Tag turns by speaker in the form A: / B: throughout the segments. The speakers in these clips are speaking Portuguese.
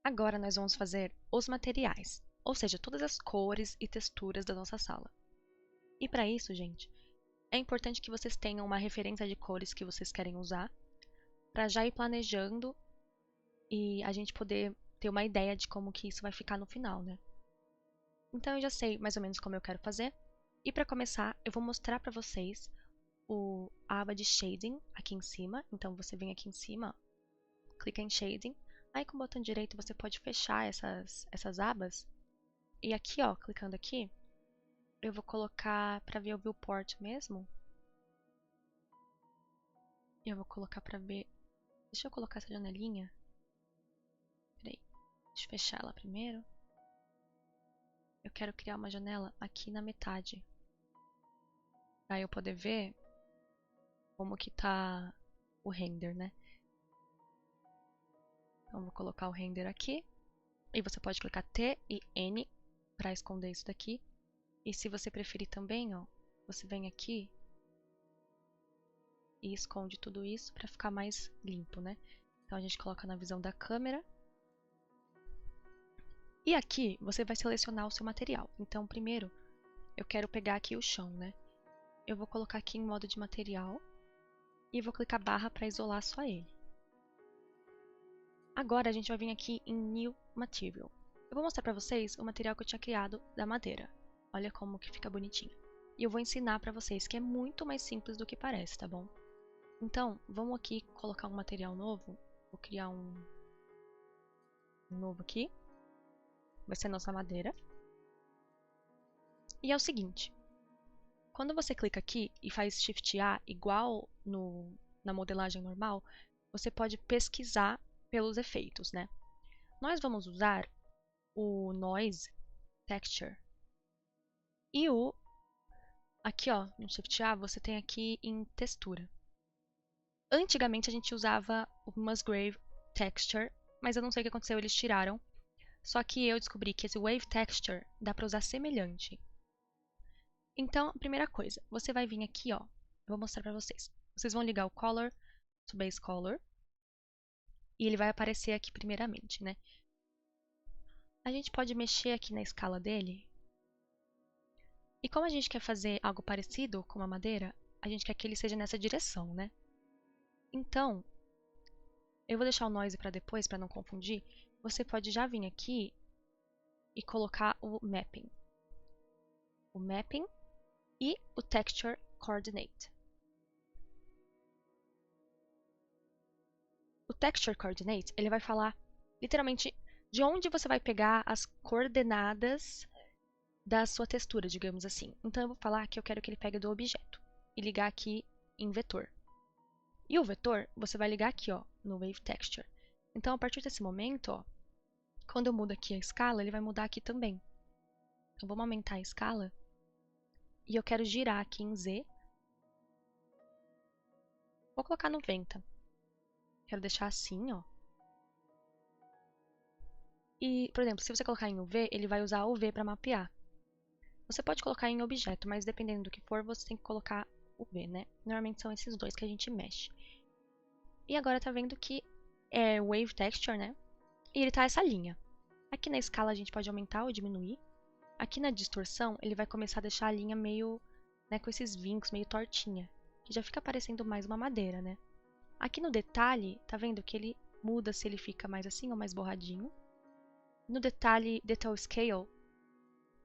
A: Agora nós vamos fazer os materiais, ou seja, todas as cores e texturas da nossa sala. E para isso, gente, é importante que vocês tenham uma referência de cores que vocês querem usar, para já ir planejando e a gente poder ter uma ideia de como que isso vai ficar no final, né? Então eu já sei mais ou menos como eu quero fazer. E para começar, eu vou mostrar para vocês a aba de Shading aqui em cima. Então você vem aqui em cima, ó, clica em Shading. Aí com o botão direito você pode fechar essas abas. E aqui, ó, clicando aqui, eu vou colocar para ver o viewport mesmo. Eu vou colocar para ver... Deixa eu colocar essa janelinha. Peraí, deixa eu fechar ela primeiro. Eu quero criar uma janela aqui na metade. Pra eu poder ver como que tá o render, né? Então vou colocar o render aqui. E você pode clicar T e N para esconder isso daqui. E se você preferir também, ó, você vem aqui e esconde tudo isso para ficar mais limpo, né? Então a gente coloca na visão da câmera. E aqui você vai selecionar o seu material. Então primeiro eu quero pegar aqui o chão, né? Eu vou colocar aqui em modo de material e vou clicar barra para isolar só ele. Agora a gente vai vir aqui em New Material. Eu vou mostrar para vocês o material que eu tinha criado da madeira. Olha como que fica bonitinho. E eu vou ensinar para vocês que é muito mais simples do que parece, tá bom? Então, vamos aqui colocar um material novo. Vou criar um novo aqui. Vai ser a nossa madeira. E é o seguinte. Quando você clica aqui e faz Shift A igual na modelagem normal, você pode pesquisar pelos efeitos, né? Nós vamos usar o Noise Texture. E aqui ó, no Shift A, você tem aqui em textura. Antigamente a gente usava o Musgrave Texture, mas eu não sei o que aconteceu, eles tiraram. Só que eu descobri que esse Wave Texture dá pra usar semelhante. Então, a primeira coisa, você vai vir aqui, ó, eu vou mostrar pra vocês. Vocês vão ligar o Color to Base Color. E ele vai aparecer aqui primeiramente, né? A gente pode mexer aqui na escala dele. E como a gente quer fazer algo parecido com a madeira, a gente quer que ele seja nessa direção, né? Então, eu vou deixar o noise para depois, para não confundir. Você pode já vir aqui e colocar o mapping. O mapping e o texture coordinate. O texture coordinate, ele vai falar literalmente de onde você vai pegar as coordenadas da sua textura, digamos assim. Então eu vou falar que eu quero que ele pegue do objeto e ligar aqui em vetor. E o vetor, você vai ligar aqui, ó, no Wave Texture. Então a partir desse momento, ó, quando eu mudo aqui a escala, ele vai mudar aqui também. Então vamos aumentar a escala. E eu quero girar aqui em Z. Vou colocar 90. Quero deixar assim, ó. E, por exemplo, se você colocar em UV, ele vai usar o V para mapear. Você pode colocar em objeto, mas dependendo do que for, você tem que colocar o V, né? Normalmente são esses dois que a gente mexe. E agora tá vendo que é Wave Texture, né? E ele tá essa linha. Aqui na escala a gente pode aumentar ou diminuir. Aqui na distorção, ele vai começar a deixar a linha meio, né, com esses vincos, meio tortinha. Que já fica parecendo mais uma madeira, né? Aqui no detalhe, tá vendo que ele muda se ele fica mais assim ou mais borradinho. No detalhe Detail Scale,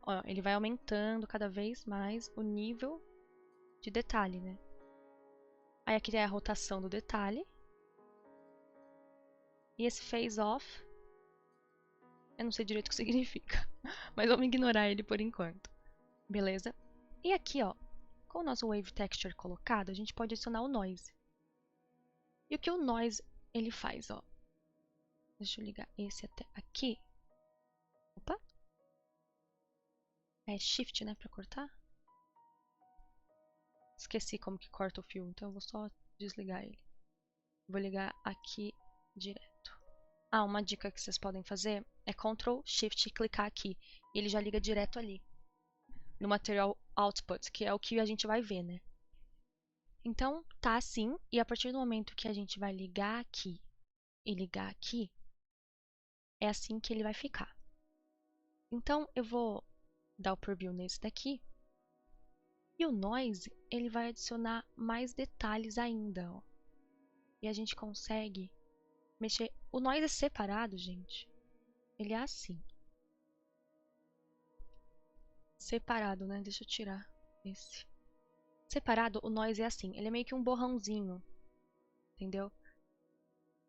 A: ó, ele vai aumentando cada vez mais o nível de detalhe, né? Aí aqui é a rotação do detalhe. E esse Phase Off, eu não sei direito o que significa, mas vamos ignorar ele por enquanto. Beleza? E aqui, ó, com o nosso Wave Texture colocado, a gente pode adicionar o Noise. E o que o Noise ele faz, ó. Deixa eu ligar esse até aqui. Opa. É Shift, né, pra cortar. Esqueci como que corta o fio, então eu vou só desligar ele. Vou ligar aqui direto. Ah, uma dica que vocês podem fazer é Ctrl Shift e clicar aqui. E ele já liga direto ali. No Material Output, que é o que a gente vai ver, né? Então, tá assim. E a partir do momento que a gente vai ligar aqui e ligar aqui, é assim que ele vai ficar. Então, eu vou dar o preview nesse daqui. E o noise, ele vai adicionar mais detalhes ainda, ó. E a gente consegue mexer. O noise é separado, gente. Ele é assim. Separado, né? Deixa eu tirar esse. Separado, o noise é assim. Ele é meio que um borrãozinho. Entendeu?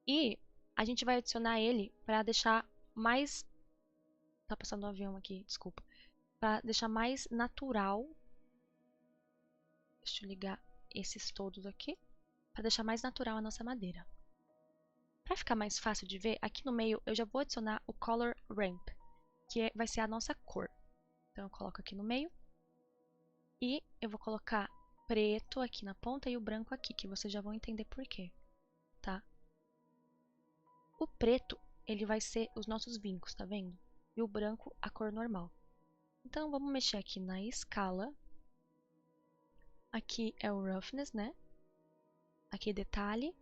A: E a gente vai adicionar ele para deixar mais... Tá passando um avião aqui, desculpa. Para deixar mais natural. Deixa eu ligar esses todos aqui. Para deixar mais natural a nossa madeira. Para ficar mais fácil de ver, aqui no meio eu já vou adicionar o Color Ramp, que vai ser a nossa cor. Então eu coloco aqui no meio. E eu vou colocar preto aqui na ponta e o branco aqui, que vocês já vão entender por quê, tá? O preto, ele vai ser os nossos vincos, tá vendo? E o branco, a cor normal. Então vamos mexer aqui na escala. Aqui é o roughness, né? Aqui detalhe.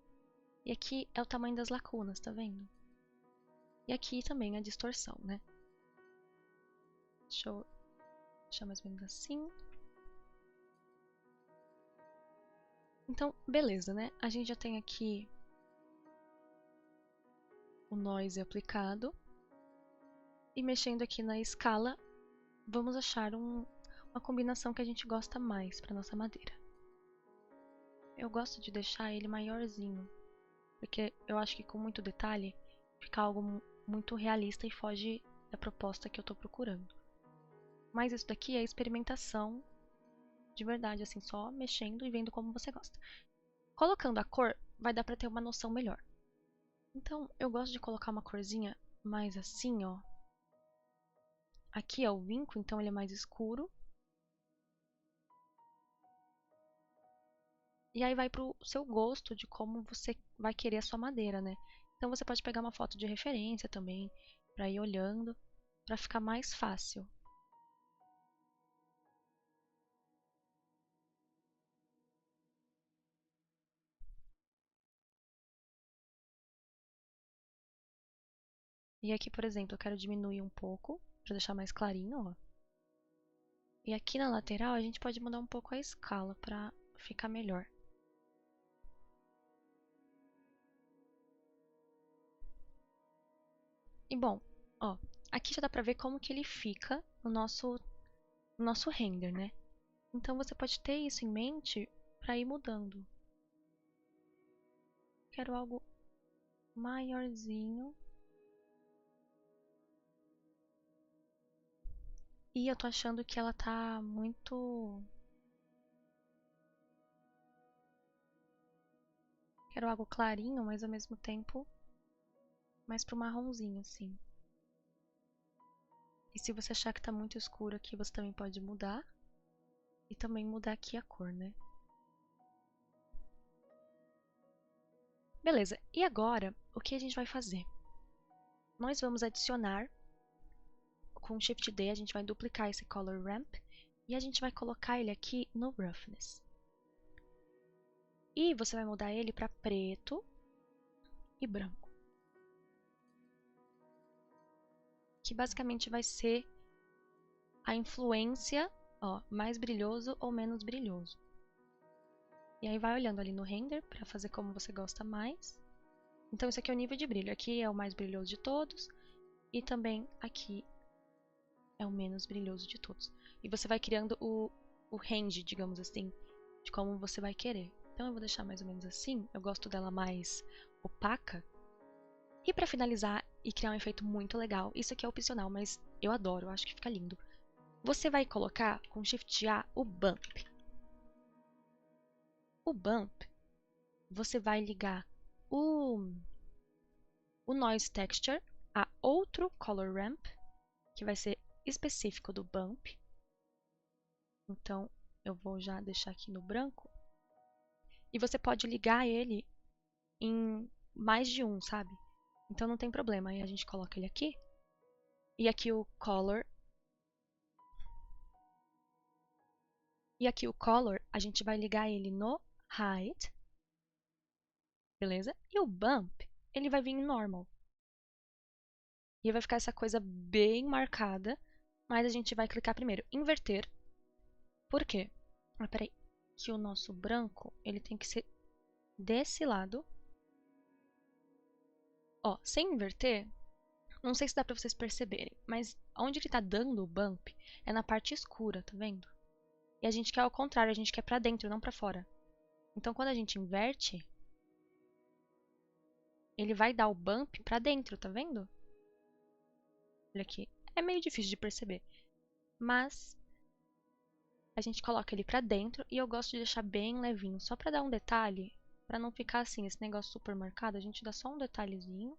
A: E aqui é o tamanho das lacunas, tá vendo? E aqui também a distorção, né? Deixa eu deixar mais ou menos assim. Então, beleza, né? A gente já tem aqui o noise aplicado. E mexendo aqui na escala, vamos achar uma combinação que a gente gosta mais para nossa madeira. Eu gosto de deixar ele maiorzinho, porque eu acho que com muito detalhe fica algo muito realista e foge da proposta que eu estou procurando. Mas isso daqui é experimentação de verdade, assim, só mexendo e vendo como você gosta. Colocando a cor, vai dar para ter uma noção melhor. Então, eu gosto de colocar uma corzinha mais assim, ó. Aqui é o vinco, então ele é mais escuro. E aí vai pro seu gosto de como você vai querer a sua madeira, né? Então você pode pegar uma foto de referência também, para ir olhando, para ficar mais fácil. E aqui, por exemplo, eu quero diminuir um pouco, para deixar mais clarinho, ó. E aqui na lateral a gente pode mudar um pouco a escala para ficar melhor. E bom, ó, aqui já dá pra ver como que ele fica no nosso render, né? Então você pode ter isso em mente para ir mudando. Quero algo maiorzinho. E eu tô achando que ela tá muito... Quero algo clarinho, mas ao mesmo tempo mais pro marronzinho, assim. E se você achar que tá muito escuro aqui, você também pode mudar. E também mudar aqui a cor, né? Beleza, e agora, o que a gente vai fazer? Nós vamos adicionar, com Shift D, a gente vai duplicar esse Color Ramp. E a gente vai colocar ele aqui no Roughness. E você vai mudar ele para preto e branco. Que basicamente vai ser a influência, ó, mais brilhoso ou menos brilhoso. E aí vai olhando ali no render para fazer como você gosta mais. Então esse aqui é o nível de brilho. Aqui é o mais brilhoso de todos. E também aqui é o menos brilhoso de todos. E você vai criando o range, digamos assim, de como você vai querer. Então eu vou deixar mais ou menos assim. Eu gosto dela mais opaca. E para finalizar e criar um efeito muito legal, isso aqui é opcional, mas eu adoro, eu acho que fica lindo. Você vai colocar com Shift A o Bump. O Bump, você vai ligar o Noise Texture a outro Color Ramp, que vai ser específico do Bump. Então, eu vou já deixar aqui no branco. E você pode ligar ele em mais de um, sabe? Então não tem problema. Aí a gente coloca ele aqui. E aqui o Color. E aqui o Color, a gente vai ligar ele no Height. Beleza? E o Bump, ele vai vir em Normal. E vai ficar essa coisa bem marcada, mas a gente vai clicar primeiro inverter. Por quê? Ah, peraí. Que o nosso branco, ele tem que ser desse lado. Ó, sem inverter, não sei se dá pra vocês perceberem, mas onde ele tá dando o bump é na parte escura, tá vendo? E a gente quer ao contrário, a gente quer pra dentro, não pra fora. Então, quando a gente inverte, ele vai dar o bump pra dentro, tá vendo? Olha aqui. É meio difícil de perceber, mas a gente coloca ele pra dentro e eu gosto de deixar bem levinho, só pra dar um detalhe, pra não ficar assim, esse negócio super marcado, a gente dá só um detalhezinho.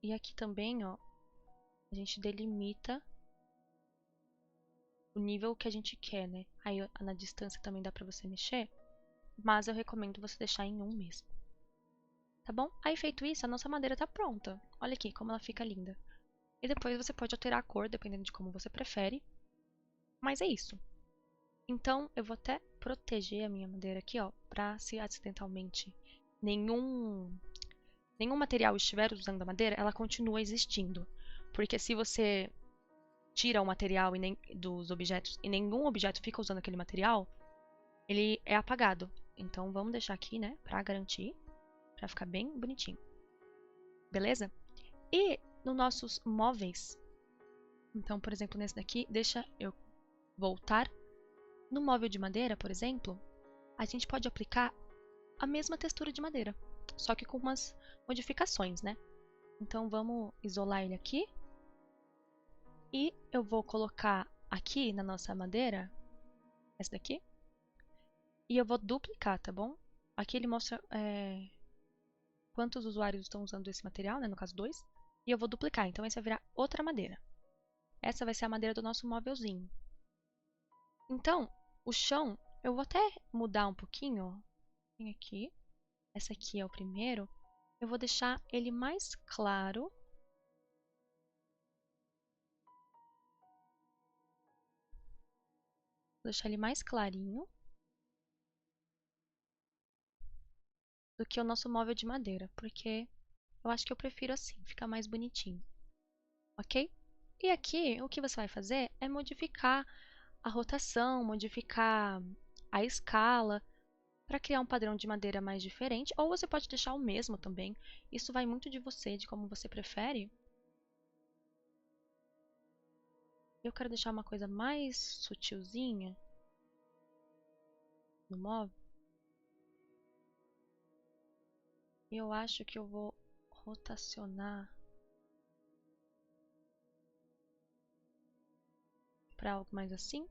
A: E aqui também, ó, a gente delimita o nível que a gente quer, né? Aí na distância também dá pra você mexer, mas eu recomendo você deixar em 1 mesmo. Tá bom? Aí feito isso, a nossa madeira tá pronta. Olha aqui como ela fica linda. E depois você pode alterar a cor, dependendo de como você prefere. Mas é isso. Então, eu vou até proteger a minha madeira aqui, ó, pra se acidentalmente nenhum material estiver usando a madeira, ela continua existindo. Porque se você tira o material dos objetos e nenhum objeto fica usando aquele material, ele é apagado. Então, vamos deixar aqui, né, pra garantir, pra ficar bem bonitinho. Beleza? E nos nossos móveis, então, por exemplo, nesse daqui, deixa eu voltar. No móvel de madeira, por exemplo, a gente pode aplicar a mesma textura de madeira, só que com umas modificações, né? Então vamos isolar ele aqui. E eu vou colocar aqui na nossa madeira, essa daqui, e eu vou duplicar, tá bom? Aqui ele mostra quantos usuários estão usando esse material, né? No caso, 2. E eu vou duplicar, então esse vai virar outra madeira. Essa vai ser a madeira do nosso móvelzinho. Então, o chão, eu vou até mudar um pouquinho, ó. Vem aqui. Essa aqui é o primeiro. Eu vou deixar ele mais claro. Vou deixar ele mais clarinho do que o nosso móvel de madeira, porque eu acho que eu prefiro assim, fica mais bonitinho, ok? E aqui, o que você vai fazer é modificar a rotação, modificar a escala, para criar um padrão de madeira mais diferente, ou você pode deixar o mesmo também. Isso vai muito de você, de como você prefere. Eu quero deixar uma coisa mais sutilzinha no móvel. E eu acho que eu vou rotacionar para algo mais assim.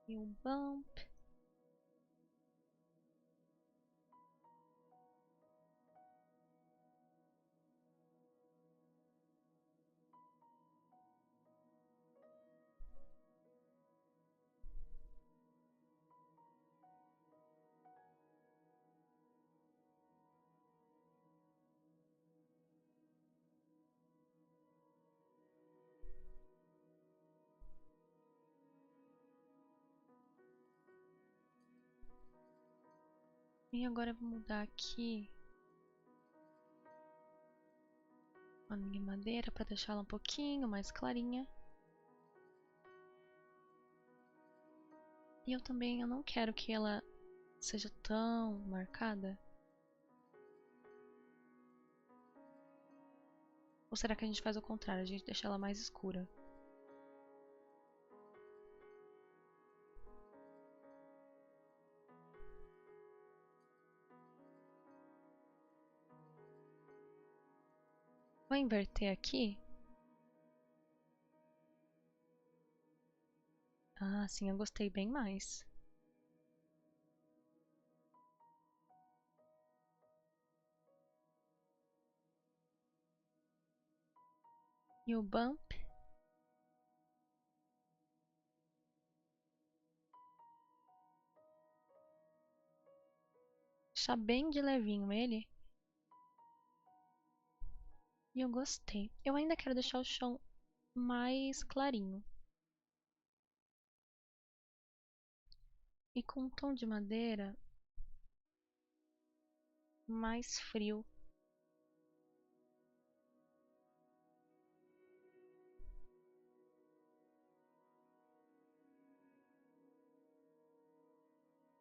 A: E um bump. E agora eu vou mudar aqui a minha madeira para deixá-la um pouquinho mais clarinha. E eu não quero que ela seja tão marcada. Ou será que a gente faz o contrário? A gente deixa ela mais escura? Vou inverter aqui. Ah, sim, eu gostei bem mais. E o bump. Deixar bem de levinho ele. E eu gostei. Eu ainda quero deixar o chão mais clarinho. e com um tom de madeira mais frio.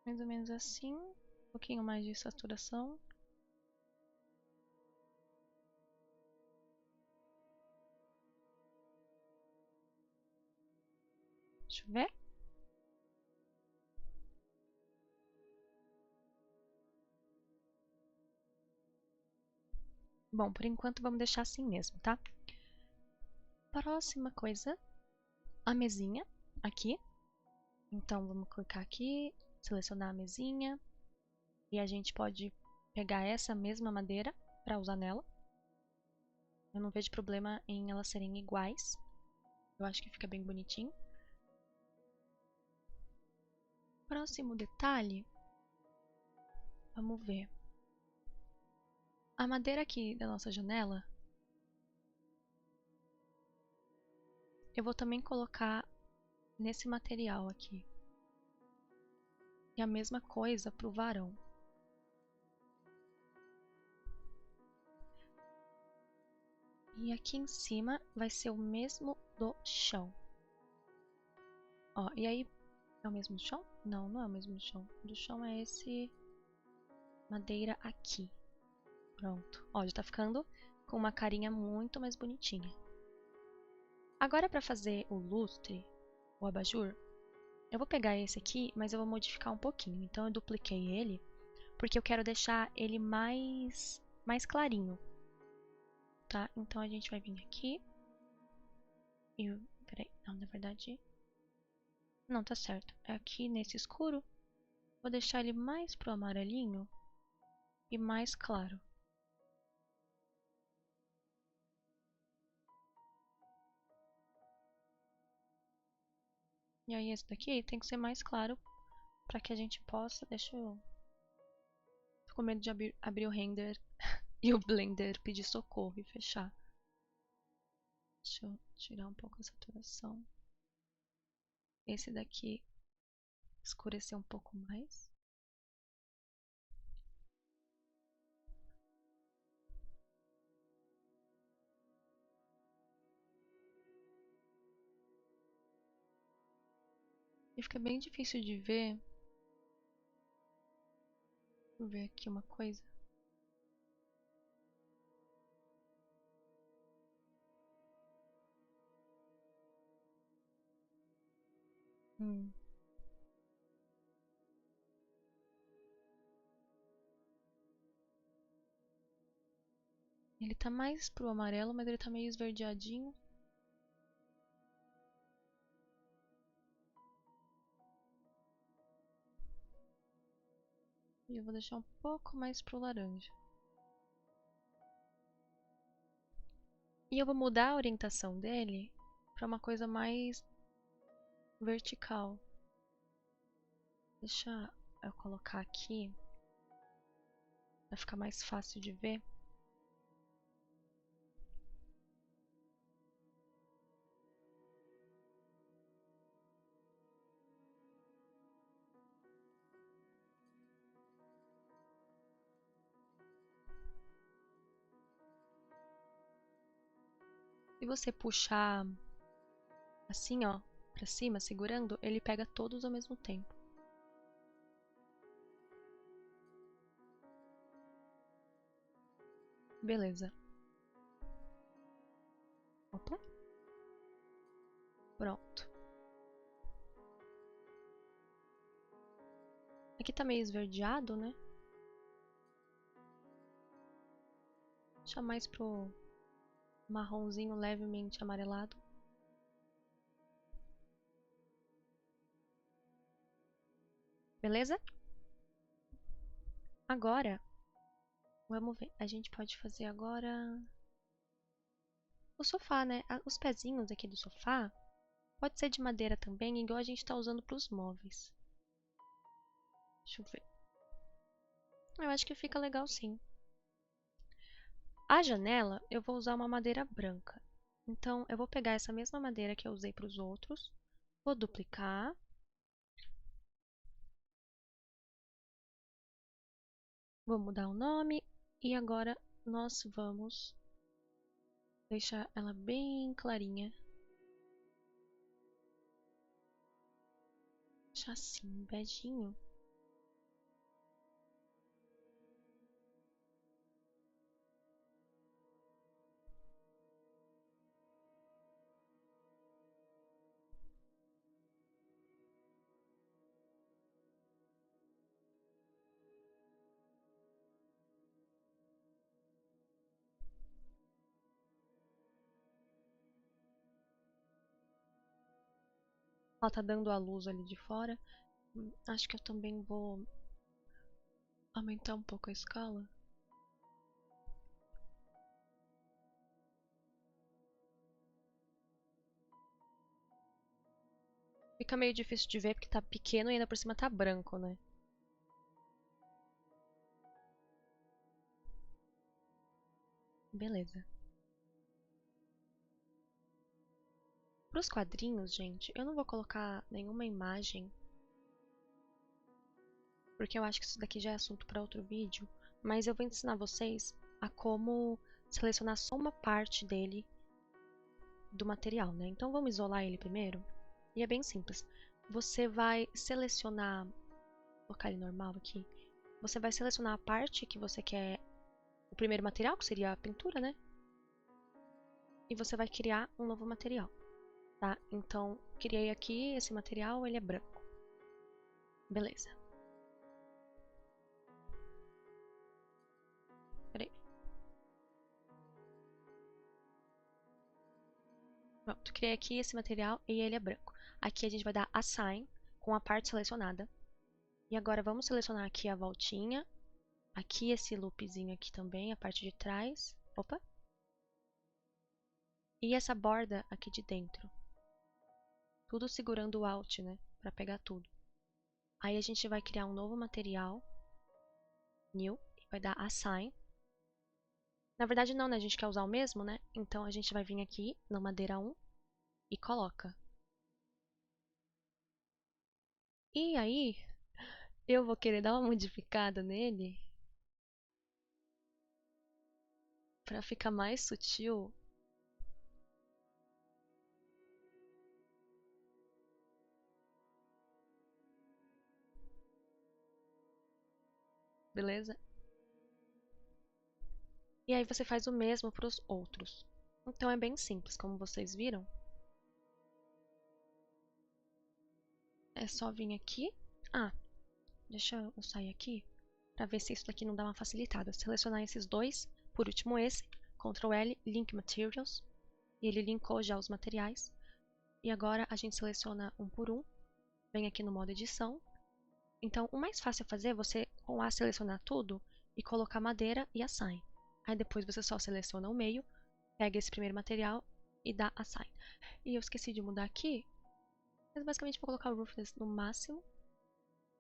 A: Mais ou menos assim, um pouquinho mais de saturação. Deixa eu ver. Bom, por enquanto vamos deixar assim mesmo, tá? Próxima coisa, a mesinha aqui. Então vamos clicar aqui, selecionar a mesinha e a gente pode pegar essa mesma madeira para usar nela. Eu não vejo problema em elas serem iguais. Eu acho que fica bem bonitinho. Próximo detalhe, vamos ver. A madeira aqui da nossa janela, eu vou também colocar nesse material aqui. E a mesma coisa para o varão. E aqui em cima vai ser o mesmo do chão. Ó, e aí, é o mesmo do chão? Não, não é o mesmo do chão. O do chão é esse madeira aqui. Pronto. Ó, já tá ficando com uma carinha muito mais bonitinha. Agora para fazer o lustre, o abajur, eu vou pegar esse aqui, mas eu vou modificar um pouquinho. Então eu dupliquei ele, porque eu quero deixar ele mais clarinho. Tá? Então a gente vai vir aqui. E, peraí, não, na verdade... Não, tá certo. É aqui nesse escuro. Vou deixar ele mais pro amarelinho e mais claro. E aí esse daqui tem que ser mais claro para que a gente possa... Deixa eu... Tô com medo de abrir o render e o Blender pedir socorro e fechar. Deixa eu tirar um pouco a saturação. Esse daqui escurecer um pouco mais. E fica bem difícil de ver. Vou ver aqui uma coisa. Hum. Ele tá mais pro amarelo, mas ele tá meio esverdeadinho. E eu vou deixar um pouco mais pro laranja. E eu vou mudar a orientação dele para uma coisa mais vertical. Deixa eu colocar aqui, vai ficar mais fácil de ver. Se você puxar assim, ó, pra cima, segurando, ele pega todos ao mesmo tempo. Beleza. Opa. Pronto. Aqui tá meio esverdeado, né? Deixa mais pro marronzinho levemente amarelado. Beleza? Agora, vamos ver. A gente pode fazer agora o sofá, né? Os pezinhos aqui do sofá pode ser de madeira também, igual a gente tá usando pros móveis. Deixa eu ver. Eu acho que fica legal sim. A janela, eu vou usar uma madeira branca. Então, eu vou pegar essa mesma madeira que eu usei para os outros, vou duplicar Vou mudar o nome e agora nós vamos deixar ela bem clarinha. Deixar assim, beijinho. Ela tá dando a luz ali de fora. Acho que eu também vou aumentar um pouco a escala. Fica meio difícil de ver porque tá pequeno e ainda por cima tá branco, né? Beleza. Para os quadrinhos, gente, eu não vou colocar nenhuma imagem, porque eu acho que isso daqui já é assunto para outro vídeo, mas eu vou ensinar vocês a como selecionar só uma parte dele do material, né? Então vamos isolar ele primeiro. E é bem simples. Você vai selecionar, vou colocar ele normal aqui. Você vai selecionar a parte que você quer, o primeiro material, que seria a pintura, né? E você vai criar um novo material, tá? Então, criei aqui esse material, ele é branco. Beleza. Peraí. Pronto, criei aqui esse material e ele é branco. Aqui a gente vai dar Assign com a parte selecionada. E agora vamos selecionar aqui a voltinha. Aqui esse loopzinho aqui também, a parte de trás. Opa! E essa borda aqui de dentro. Tudo segurando o Alt, né? Pra pegar tudo. Aí a gente vai criar um novo material. New. E vai dar Assign. Na verdade não, né? A gente quer usar o mesmo, né? Então a gente vai vir aqui na madeira 1 e coloca. E aí, eu vou querer dar uma modificada nele pra ficar mais sutil. Beleza? E aí você faz o mesmo para os outros. Então é bem simples, como vocês viram. É só vir aqui. Ah, deixa eu sair aqui para ver se isso daqui não dá uma facilitada. Selecionar esses dois, por último esse, Ctrl L, Link Materials. E ele linkou já os materiais. E agora a gente seleciona um por um. Vem aqui no modo edição. Então o mais fácil a fazer é você com A selecionar tudo e colocar madeira e assign. Aí depois você só seleciona o meio, pega esse primeiro material e dá assign. E eu esqueci de mudar aqui, mas basicamente vou colocar o roughness no máximo.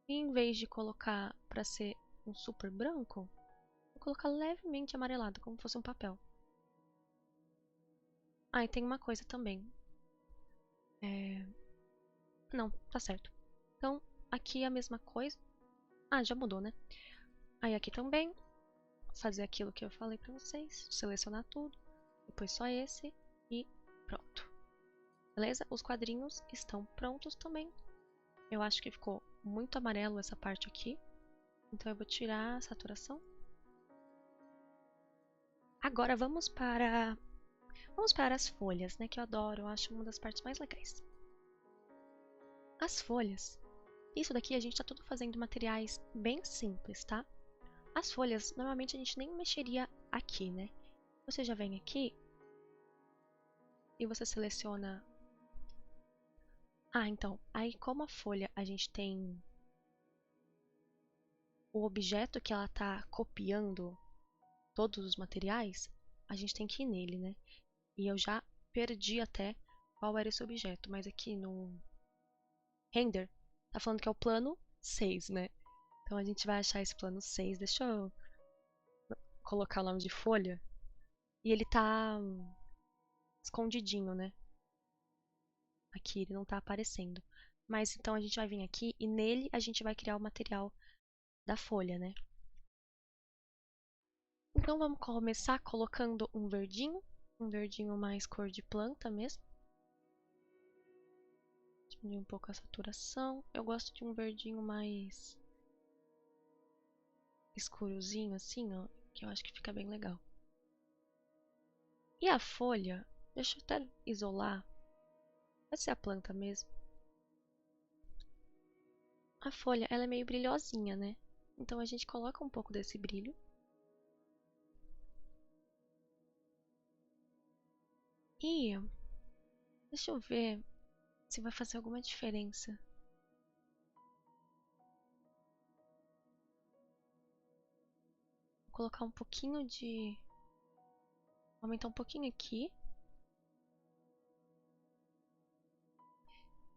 A: E em vez de colocar para ser um super branco, vou colocar levemente amarelado, como se fosse um papel. Ah, e tem uma coisa também. Não, tá certo. Então, aqui é a mesma coisa. Ah, já mudou, né? Aí aqui também, fazer aquilo que eu falei pra vocês, selecionar tudo, depois só esse e pronto. Beleza? Os quadrinhos estão prontos também. Eu acho que ficou muito amarelo essa parte aqui, então eu vou tirar a saturação. Agora vamos para as folhas, né, que eu adoro, eu acho uma das partes mais legais. As folhas. Isso daqui a gente está tudo fazendo materiais bem simples, tá? As folhas, normalmente a gente nem mexeria aqui, né? Você já vem aqui e você seleciona. Ah, então, aí como a folha a gente tem o objeto que ela está copiando todos os materiais, a gente tem que ir nele, né? E eu já perdi até qual era esse objeto, mas aqui no render tá falando que é o plano 6, né? Então a gente vai achar esse plano 6. Deixa eu colocar o nome de folha. E ele tá escondidinho, né? Aqui ele não tá aparecendo. Mas então a gente vai vir aqui e nele a gente vai criar o material da folha, né? Então vamos começar colocando um verdinho mais cor de planta mesmo. Diminuir um pouco a saturação. Eu gosto de um verdinho mais escurozinho assim, ó, que eu acho que fica bem legal. E a folha, deixa eu até isolar. Vai ser a planta mesmo. A folha, ela é meio brilhosinha, né? Então a gente coloca um pouco desse brilho. E deixa eu ver se vai fazer alguma diferença. Vou colocar um pouquinho de... aumentar um pouquinho aqui.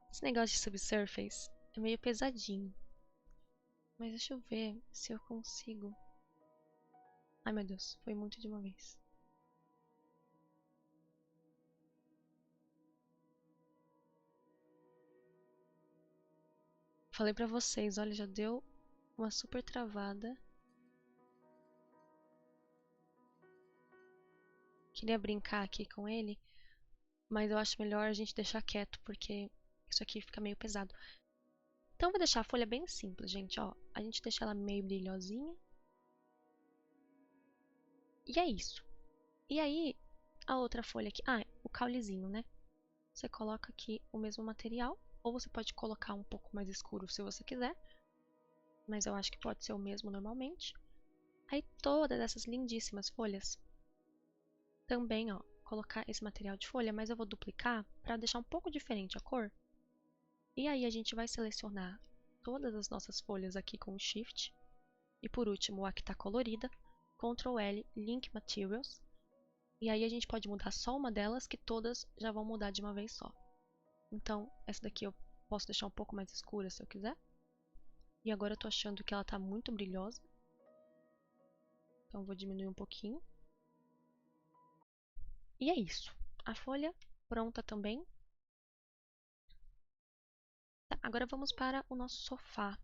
A: Esse negócio de subsurface é meio pesadinho. Mas deixa eu ver se eu consigo. Ai meu Deus, foi muito de uma vez. Falei pra vocês, olha, já deu uma super travada. Queria brincar aqui com ele, mas eu acho melhor a gente deixar quieto, porque isso aqui fica meio pesado. Então eu vou deixar a folha bem simples, gente, ó. A gente deixa ela meio brilhosinha. E é isso. E aí, a outra folha aqui, o caulezinho, né? Você coloca aqui o mesmo material, ou você pode colocar um pouco mais escuro se você quiser, mas eu acho que pode ser o mesmo normalmente. Aí todas essas lindíssimas folhas, também, ó, colocar esse material de folha, mas eu vou duplicar para deixar um pouco diferente a cor. E aí a gente vai selecionar todas as nossas folhas aqui com o Shift. E por último, a que está colorida, Ctrl L, Link Materials. E aí a gente pode mudar só uma delas, que todas já vão mudar de uma vez só. Então, essa daqui eu posso deixar um pouco mais escura se eu quiser. E agora eu tô achando que ela tá muito brilhosa. Então vou diminuir um pouquinho. E é isso. A folha pronta também. Tá, agora vamos para o nosso sofá.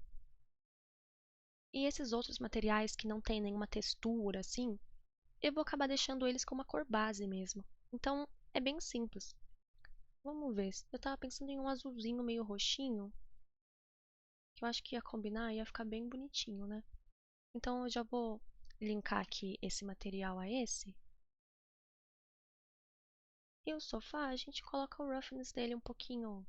A: E esses outros materiais que não tem nenhuma textura assim, eu vou acabar deixando eles com uma cor base mesmo. Então é bem simples. Vamos ver. Eu tava pensando em um azulzinho meio roxinho, que eu acho que ia combinar e ia ficar bem bonitinho, né? Então eu já vou linkar aqui esse material a esse. E o sofá, a gente coloca o roughness dele um pouquinho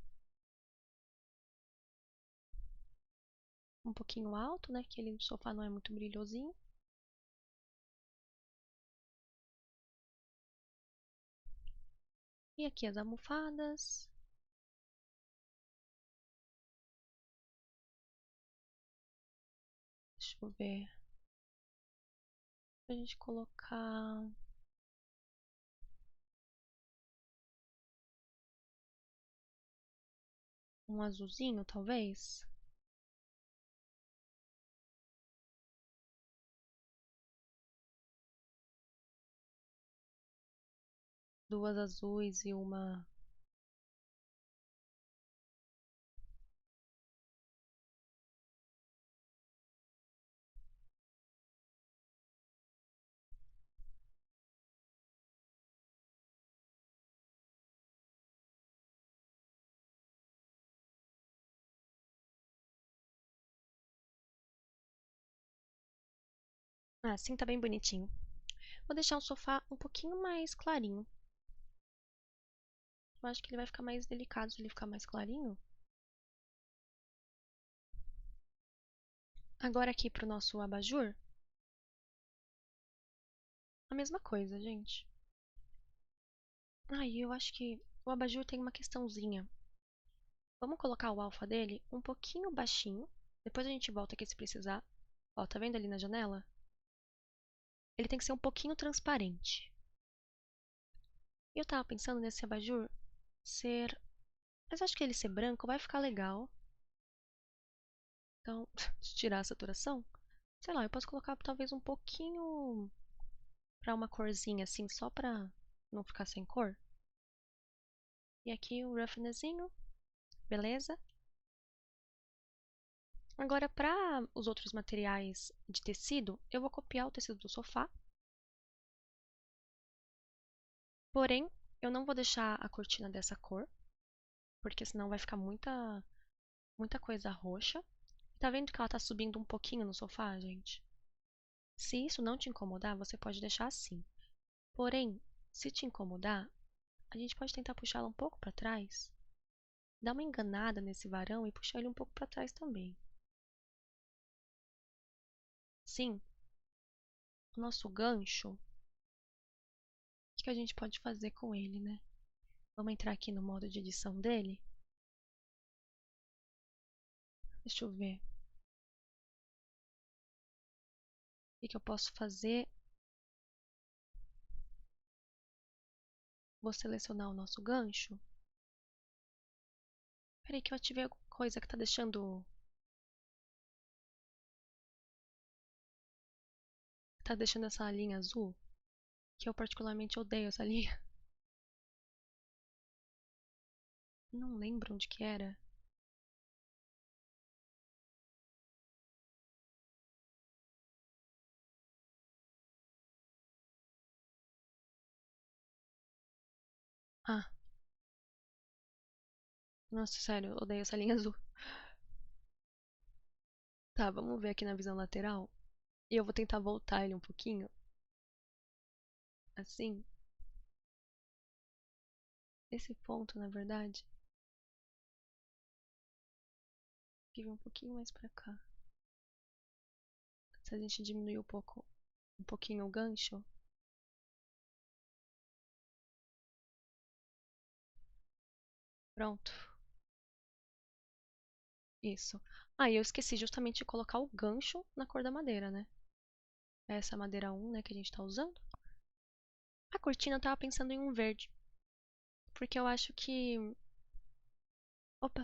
A: alto, né? Que ele no sofá não é muito brilhosinho. E aqui as almofadas. Deixa eu ver. Pra gente colocar um azulzinho, talvez. Duas azuis e uma... Ah, assim tá bem bonitinho. Vou deixar o sofá um pouquinho mais clarinho. Eu acho que ele vai ficar mais delicado se ele ficar mais clarinho. Agora aqui pro nosso abajur. A mesma coisa, gente. Eu acho que o abajur tem uma questãozinha. Vamos colocar o alfa dele um pouquinho baixinho. Depois a gente volta aqui se precisar. Ó, tá vendo ali na janela? Ele tem que ser um pouquinho transparente. E eu tava pensando nesse abajur ser... Mas acho que ele ser branco vai ficar legal. Então, deixa eu tirar a saturação. Sei lá, eu posso colocar talvez um pouquinho pra uma corzinha assim, só pra não ficar sem cor. E aqui o roughnessinho, beleza? Agora, para os outros materiais de tecido, eu vou copiar o tecido do sofá. Porém, eu não vou deixar a cortina dessa cor, porque senão vai ficar muita coisa roxa. Tá vendo que ela tá subindo um pouquinho no sofá, gente? Se isso não te incomodar, você pode deixar assim. Porém, se te incomodar, a gente pode tentar puxar ela um pouco para trás. Dar uma enganada nesse varão e puxar ele um pouco para trás também. Sim, o nosso gancho, o que a gente pode fazer com ele, né? Vamos entrar aqui no modo de edição dele. Deixa eu ver. O que eu posso fazer? Vou selecionar o nosso gancho. Peraí que eu ativei alguma coisa que tá deixando... Tá deixando essa linha azul. Que eu particularmente odeio essa linha. Não lembro onde que era. Ah, nossa, sério, eu odeio essa linha azul. Tá, vamos ver aqui na visão lateral. E eu vou tentar voltar ele um pouquinho. Assim. Esse ponto, na verdade. Que vir um pouquinho mais pra cá. Se a gente diminuir um pouquinho o gancho. Pronto. Isso. Ah, e eu esqueci justamente de colocar o gancho na cor da madeira, né? Essa madeira 1, né, que a gente tá usando. A cortina eu tava pensando em um verde. Porque eu acho que... Opa,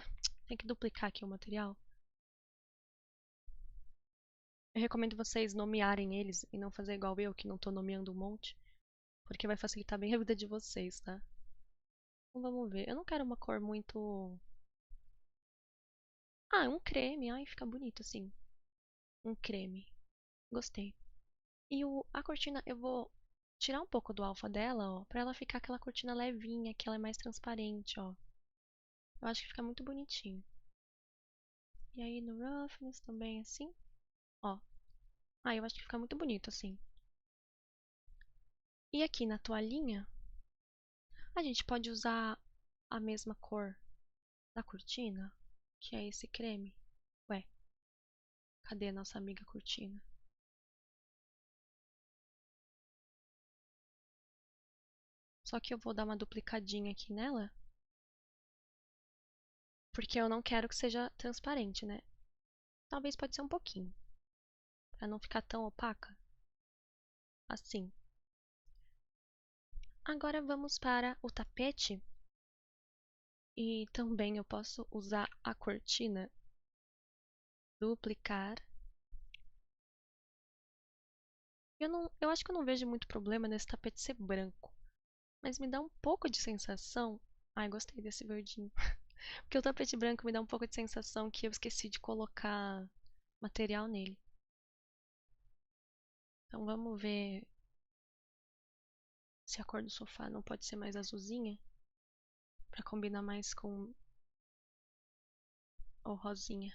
A: tem que duplicar aqui o material. Eu recomendo vocês nomearem eles e não fazer igual eu, que não tô nomeando um monte. Porque vai facilitar bem a vida de vocês, tá? Então vamos ver. Eu não quero uma cor muito... Ah, um creme. Ai, fica bonito assim. Um creme. Gostei. E a cortina, eu vou tirar um pouco do alfa dela, ó, pra ela ficar aquela cortina levinha, que ela é mais transparente, ó. Eu acho que fica muito bonitinho. E aí no roughness também assim, ó. Ah, eu acho que fica muito bonito assim. E aqui na toalhinha, a gente pode usar a mesma cor da cortina, que é esse creme. Ué, cadê a nossa amiga cortina? Só que eu vou dar uma duplicadinha aqui nela, porque eu não quero que seja transparente, né? Talvez pode ser um pouquinho, pra não ficar tão opaca. Assim. Agora vamos para o tapete. E também eu posso usar a cortina, duplicar. Eu acho que eu não vejo muito problema nesse tapete ser branco, mas me dá um pouco de sensação. Ai, gostei desse verdinho. Porque o tapete branco me dá um pouco de sensação que eu esqueci de colocar material nele. Então vamos ver se a cor do sofá não pode ser mais azulzinha, para combinar mais com o rosinha.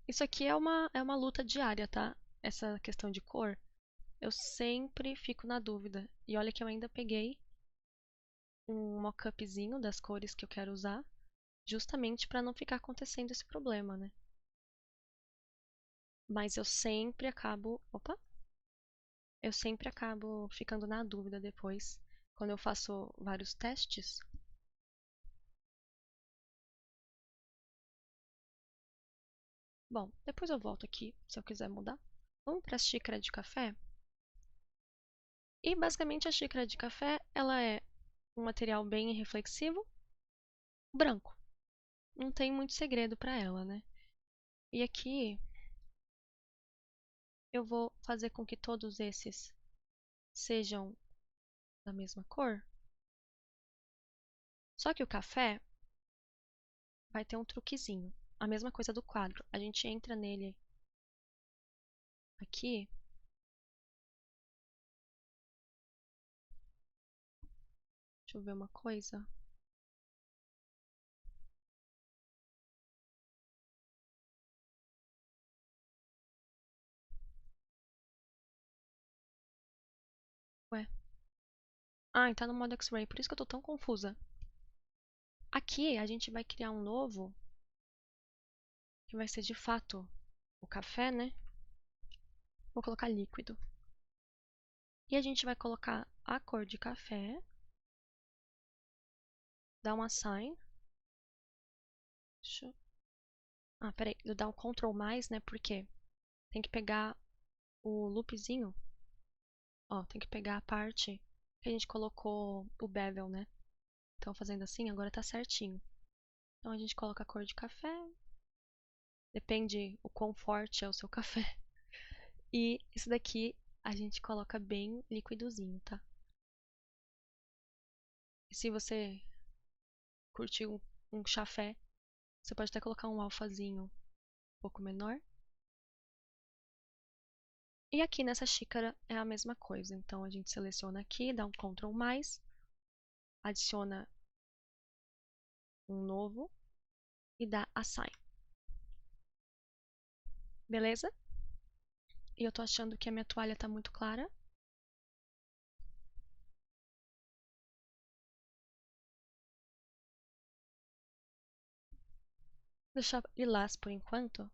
A: Isso aqui é uma luta diária, tá? Essa questão de cor. Eu sempre fico na dúvida. E olha que eu ainda peguei um mock-upzinho das cores que eu quero usar, justamente para não ficar acontecendo esse problema, né? Mas eu sempre acabo, opa, eu sempre acabo ficando na dúvida depois, quando eu faço vários testes. Bom, depois eu volto aqui se eu quiser mudar. Vamos para a xícara de café. E basicamente a xícara de café, ela é um material bem reflexivo, branco. Não tem muito segredo para ela, né? E aqui eu vou fazer com que todos esses sejam da mesma cor. Só que o café vai ter um truquezinho. A mesma coisa do quadro. A gente entra nele aqui Deixa eu ver uma coisa. Ué. Ah, tá no modo X-Ray, por isso que eu tô tão confusa. Aqui a gente vai criar um novo, que vai ser de fato o café, né? Vou colocar líquido. E a gente vai colocar a cor de café. Dar um assign. Deixa eu... Ah, peraí. Eu dar um Ctrl mais, né? Porque tem que pegar o loopzinho. Ó, tem que pegar a parte que a gente colocou o bevel, né? Então, fazendo assim, agora tá certinho. Então, a gente coloca a cor de café. Depende o quão forte é o seu café. E isso daqui a gente coloca bem liquidozinho, tá? E se você curtiu um chafé, você pode até colocar um alfazinho um pouco menor. E aqui nessa xícara é a mesma coisa. Então a gente seleciona aqui, dá um Ctrl mais, adiciona um novo e dá Assign. Beleza? E eu tô achando que a minha toalha tá muito clara. Deixar lilás por enquanto.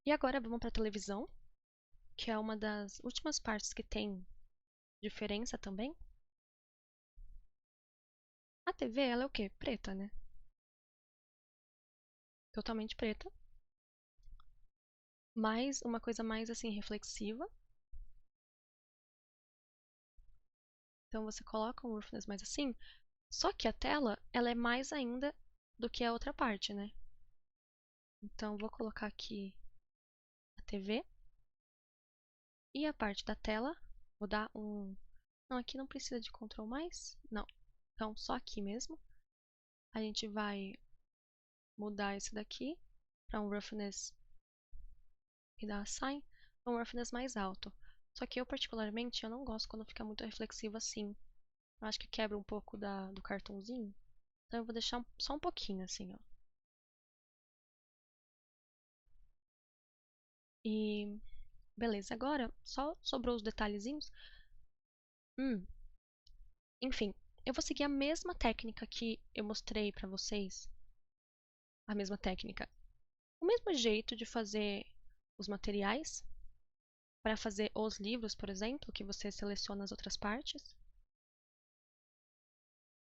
A: E agora vamos para a televisão, que é uma das últimas partes que tem diferença também. A TV, ela é o quê? Preta, né? Totalmente preta. Mas uma coisa mais assim reflexiva. Então você coloca um roughness mais assim. Só que a tela, ela é mais ainda do que a outra parte, né? Então vou colocar aqui a TV. E a parte da tela, vou dar um... Não, aqui não precisa de Ctrl mais. Não. Então só aqui mesmo. A gente vai mudar esse daqui para um roughness e dar assign para um roughness mais alto. Só que eu particularmente eu não gosto quando fica muito reflexivo assim. Eu acho que quebra um pouco do cartãozinho. Então eu vou deixar só um pouquinho assim, ó. E beleza, agora só sobrou os detalhezinhos. Enfim, eu vou seguir a mesma técnica que eu mostrei pra vocês. A mesma técnica. O mesmo jeito de fazer os materiais para fazer os livros, por exemplo, que você seleciona as outras partes.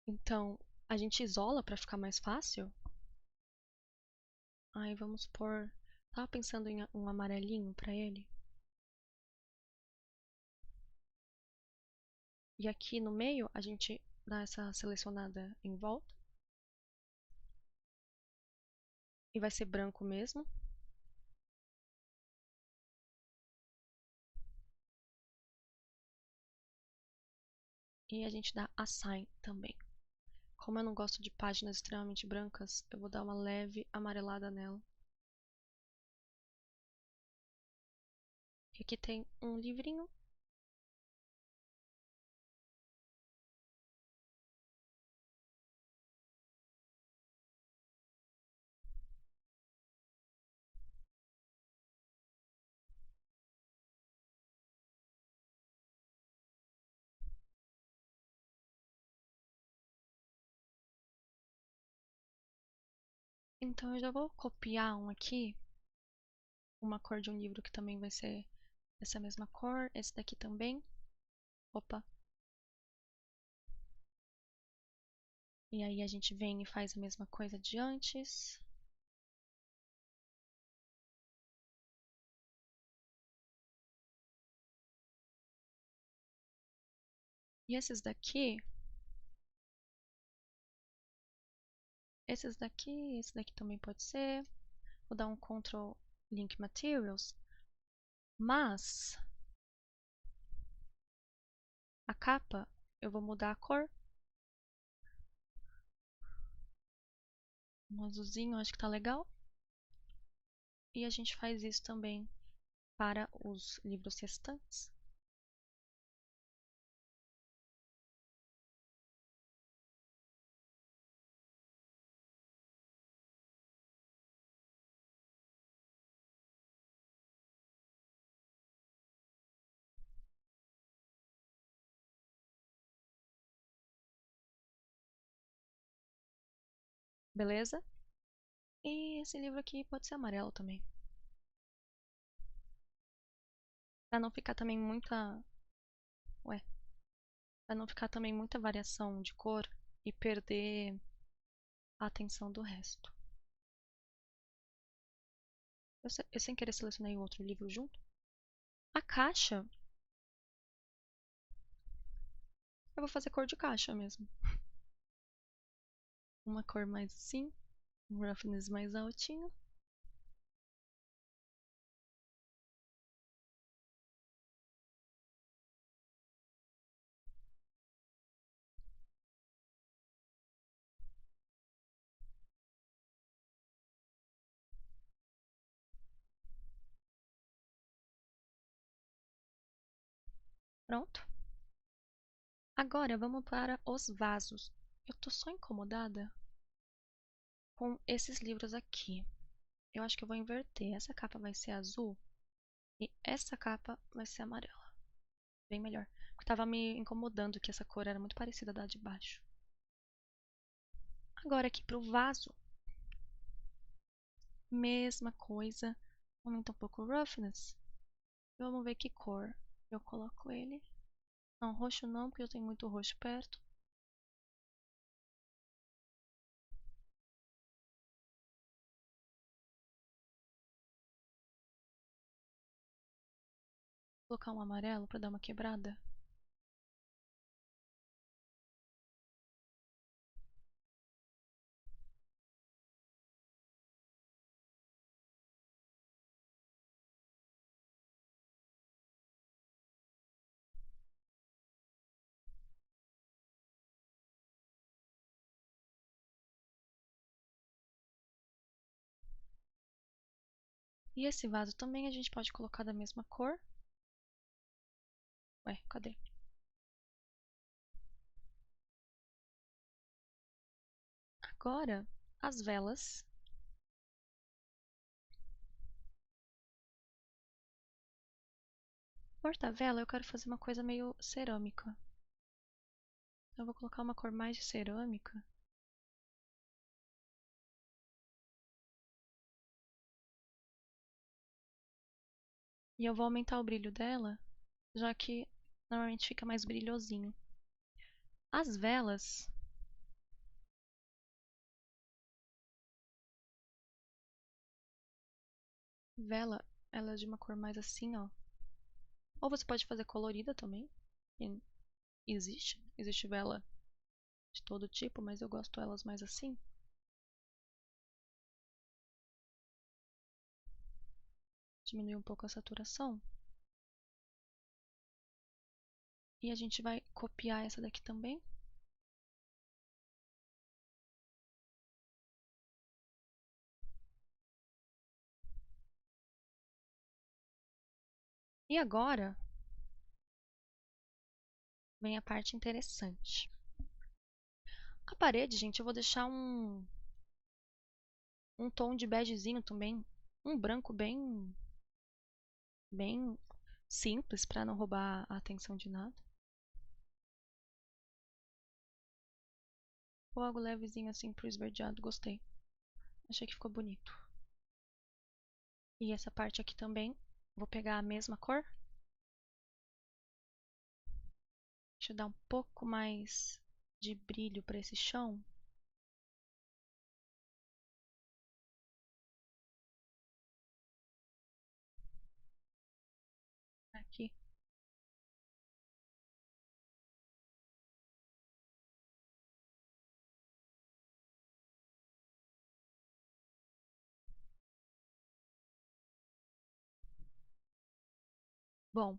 A: Então, a gente isola para ficar mais fácil. Aí vamos pôr. Tava pensando em um amarelinho para ele. E aqui no meio a gente dá essa selecionada em volta. E vai ser branco mesmo. E a gente dá assign também. Como eu não gosto de páginas extremamente brancas, eu vou dar uma leve amarelada nela. E aqui tem um livrinho. Então eu já vou copiar um aqui. Uma cor de um livro que também vai ser essa mesma cor. Esse daqui também. Opa. E aí a gente vem e faz a mesma coisa de antes. E esses daqui, esse daqui também pode ser. Vou dar um Ctrl Link Materials. Mas a capa eu vou mudar a cor. Um azulzinho, acho que tá legal. E a gente faz isso também para os livros restantes. Beleza? E esse livro aqui pode ser amarelo também. Pra não ficar também muita... Ué. Pra não ficar também muita variação de cor e perder a atenção do resto. Eu sem querer selecionei o outro livro junto. A caixa... Eu vou fazer cor de caixa mesmo. Uma cor mais assim. Um roughness mais altinho. Pronto. Agora vamos para os vasos. Eu tô só incomodada com esses livros aqui. Eu acho que eu vou inverter. Essa capa vai ser azul e essa capa vai ser amarela. Bem melhor. Porque tava me incomodando que essa cor era muito parecida da de baixo. Agora aqui pro vaso. Mesma coisa. Aumenta um pouco o roughness. Vamos ver que cor eu coloco ele. Não, roxo não, porque eu tenho muito roxo perto. Vou colocar um amarelo para dar uma quebrada. E esse vaso também a gente pode colocar da mesma cor. Ué, cadê? Agora, as velas. Porta-vela eu quero fazer uma coisa meio cerâmica. Eu vou colocar uma cor mais de cerâmica. E eu vou aumentar o brilho dela, já que normalmente fica mais brilhosinho. As velas, vela, ela é de uma cor mais assim, ó. Ou você pode fazer colorida também. Existe vela de todo tipo, mas eu gosto elas mais assim. Diminuir um pouco a saturação. E a gente vai copiar essa daqui também. E agora vem a parte interessante. A parede, gente, eu vou deixar um tom de begezinho também. Um branco bem simples para não roubar a atenção de nada. Ou algo levezinho assim pro esverdeado, gostei. Achei que ficou bonito. E essa parte aqui também, vou pegar a mesma cor. Deixa eu dar um pouco mais de brilho para esse chão. Aqui. Bom,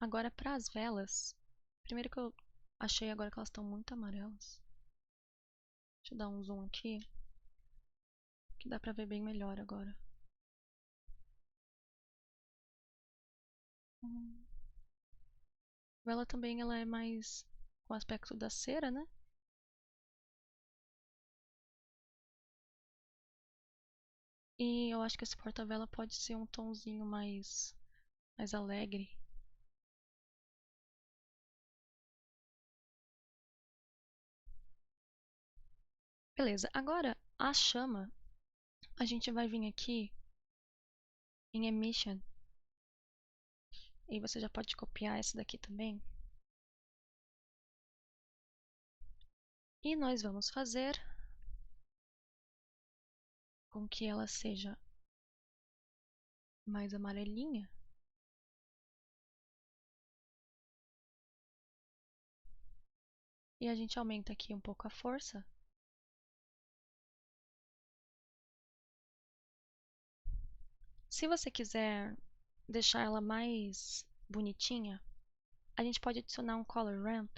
A: agora para as velas. Primeiro que eu achei agora que elas estão muito amarelas. Deixa eu dar um zoom aqui, que dá pra ver bem melhor agora. A vela também ela é mais com o aspecto da cera, né? E eu acho que esse porta-vela pode ser um tonzinho mais alegre. Beleza, agora a chama, a gente vai vir aqui em Emission. E você já pode copiar essa daqui também. E nós vamos fazer com que ela seja mais amarelinha. E a gente aumenta aqui um pouco a força. Se você quiser deixar ela mais bonitinha, a gente pode adicionar um color ramp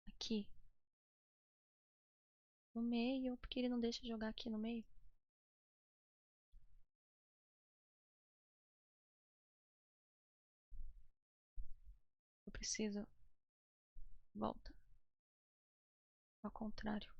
A: aqui no meio, porque ele não deixa jogar aqui no meio. Eu preciso. Volta. Ao contrário.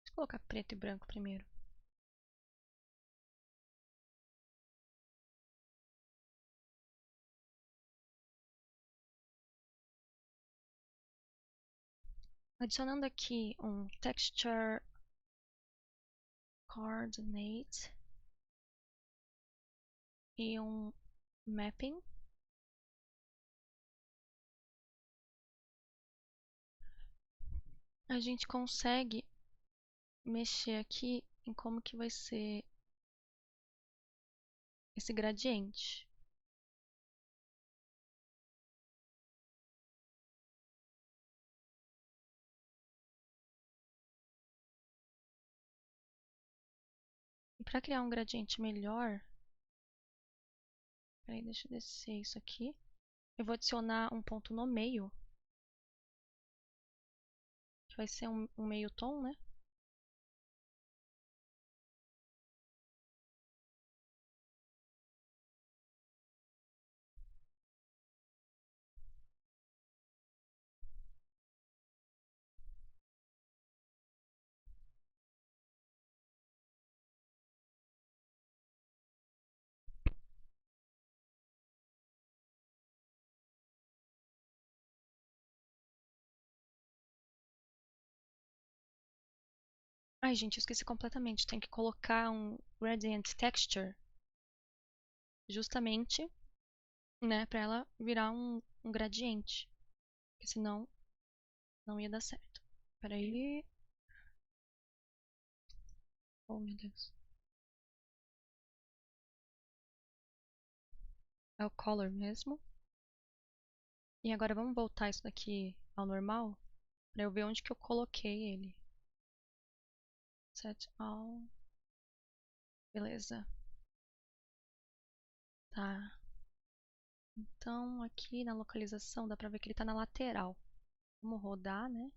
A: Deixa eu colocar preto e branco primeiro. Adicionando aqui um texture coordinate e um mapping. A gente consegue mexer aqui em como que vai ser esse gradiente. E para criar um gradiente melhor, peraí, deixa eu descer isso aqui. Eu vou adicionar um ponto no meio, que vai ser um meio tom, né? Ai, gente, eu esqueci completamente. Tem que colocar um gradient texture, justamente, né, para ela virar um gradiente, porque senão não ia dar certo. Peraí. Oh, meu Deus. É o color mesmo. E agora vamos voltar isso daqui ao normal, para eu ver onde que eu coloquei ele. Set all. Beleza. Tá. Então, aqui na localização dá pra ver que ele tá na lateral. Vamos rodar, né?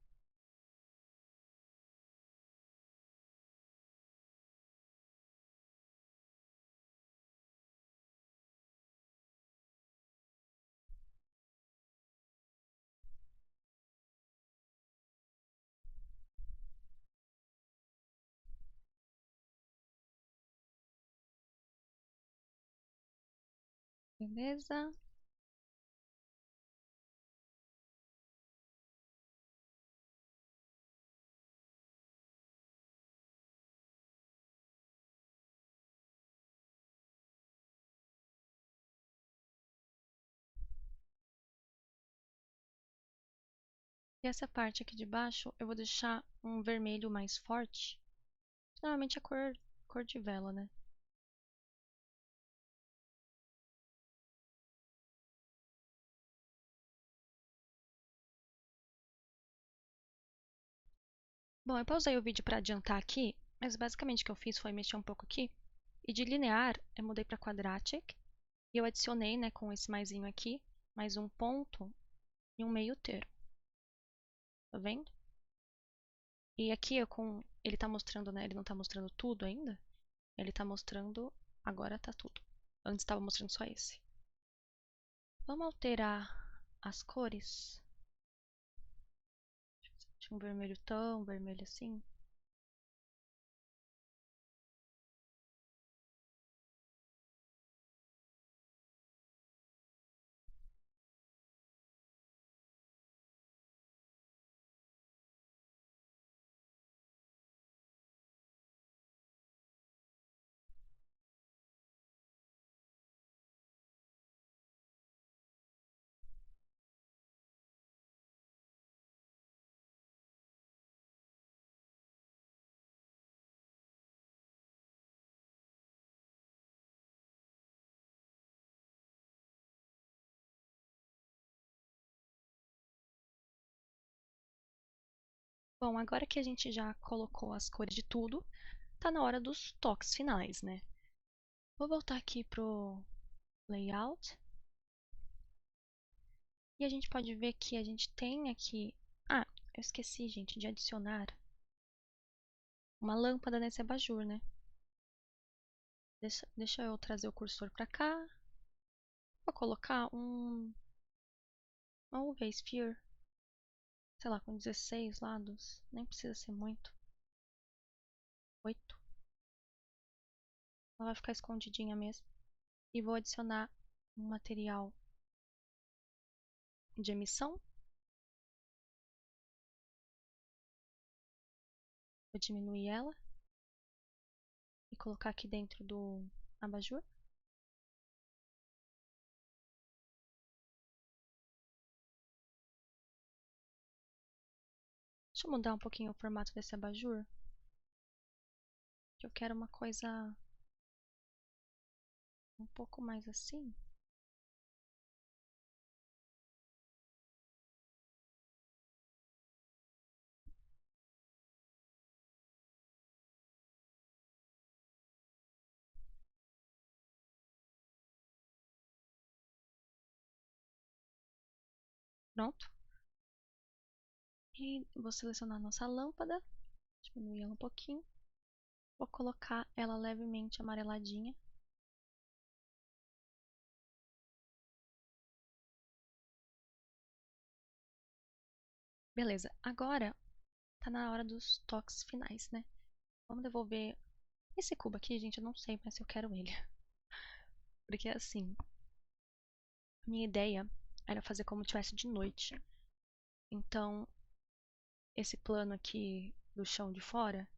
A: Beleza. E essa parte aqui de baixo eu vou deixar um vermelho mais forte. Normalmente é cor de vela, né? Bom, eu pausei o vídeo para adiantar aqui, Mas basicamente o que eu fiz foi mexer um pouco aqui. E de linear, eu mudei para quadratic. E eu adicionei, né, com esse maisinho aqui, mais um ponto e um meio termo. Tá vendo? E aqui ele tá mostrando, né, ele não tá mostrando tudo ainda. Ele tá mostrando, agora tá tudo. Antes estava mostrando só esse. Vamos alterar as cores. Tinha um vermelho tão vermelho assim. Bom, agora que a gente já colocou as cores de tudo, tá na hora dos toques finais, né? Vou voltar aqui pro layout. E a gente pode ver que a gente tem aqui... Ah, eu esqueci, gente, de adicionar uma lâmpada nesse abajur, né? Deixa eu trazer o cursor para cá. Vou colocar uma UV Sphere, sei lá, com 16 lados. Nem precisa ser muito. 8. Ela vai ficar escondidinha mesmo. E vou adicionar um material de emissão. Vou diminuir ela. E colocar aqui dentro do abajur. Deixa eu mudar um pouquinho o formato desse abajur. Que eu quero uma coisa um pouco mais assim. Pronto. E vou selecionar a nossa lâmpada. Diminuir ela um pouquinho. Vou colocar ela levemente amareladinha. Beleza, agora tá na hora dos toques finais, né? Vamos devolver esse cubo aqui, gente, eu não sei mais se eu quero ele. Porque assim, a minha ideia era fazer como se tivesse de noite. Então, esse plano aqui do chão de fora,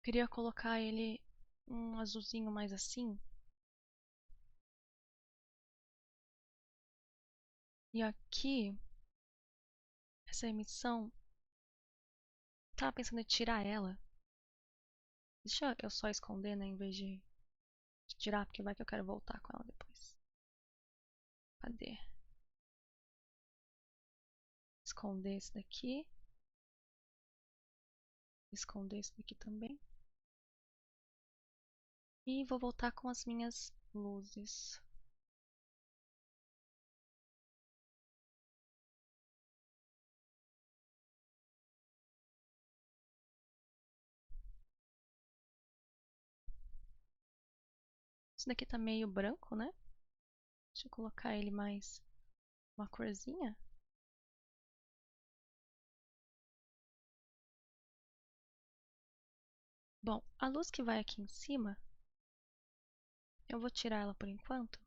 A: eu queria colocar ele um azulzinho mais assim. E aqui, essa emissão, tava pensando em tirar ela. Deixa eu só esconder, né, em vez de tirar, porque vai que eu quero voltar com ela depois. Cadê? Esconder esse daqui. Esconder esse daqui também. E vou voltar com as minhas luzes. Esse daqui tá meio branco, né? Deixa eu colocar ele mais uma corzinha. Bom, a luz que vai aqui em cima, eu vou tirar ela por enquanto.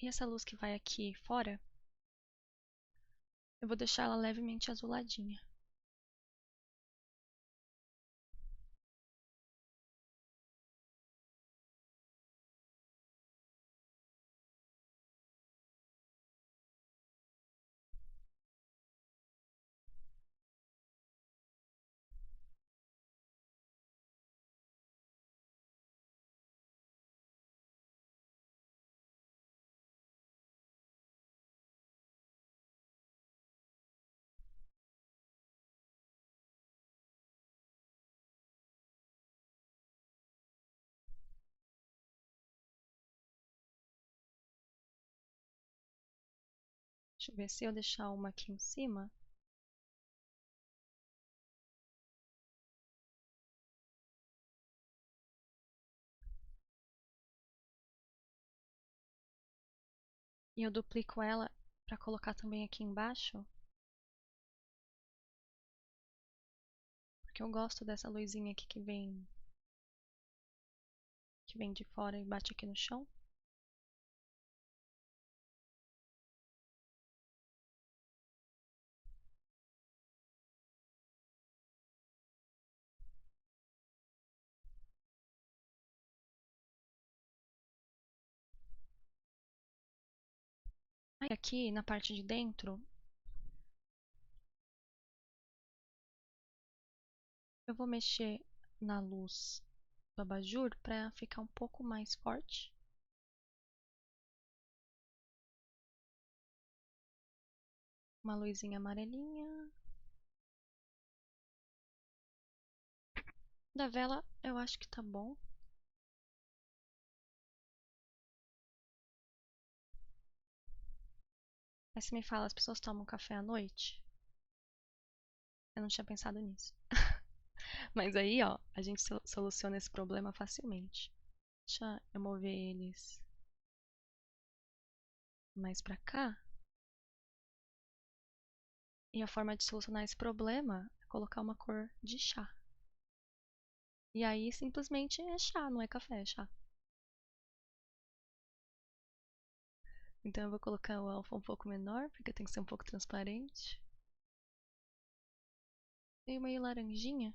A: E essa luz que vai aqui fora, eu vou deixar ela levemente azuladinha. Deixa eu ver se eu deixar uma aqui em cima. E eu duplico ela para colocar também aqui embaixo. Porque eu gosto dessa luzinha aqui que vem de fora e bate aqui no chão. Aí aqui na parte de dentro, eu vou mexer na luz do abajur para ficar um pouco mais forte. Uma luzinha amarelinha. Da vela eu acho que tá bom. Aí você me fala, as pessoas tomam café à noite? Eu não tinha pensado nisso. Mas aí, ó, a gente soluciona esse problema facilmente. Deixa eu mover eles mais pra cá. E a forma de solucionar esse problema é colocar uma cor de chá. E aí simplesmente é chá, não é café, é chá. Então eu vou colocar o alfa um pouco menor, porque tem que ser um pouco transparente. E meio laranjinha.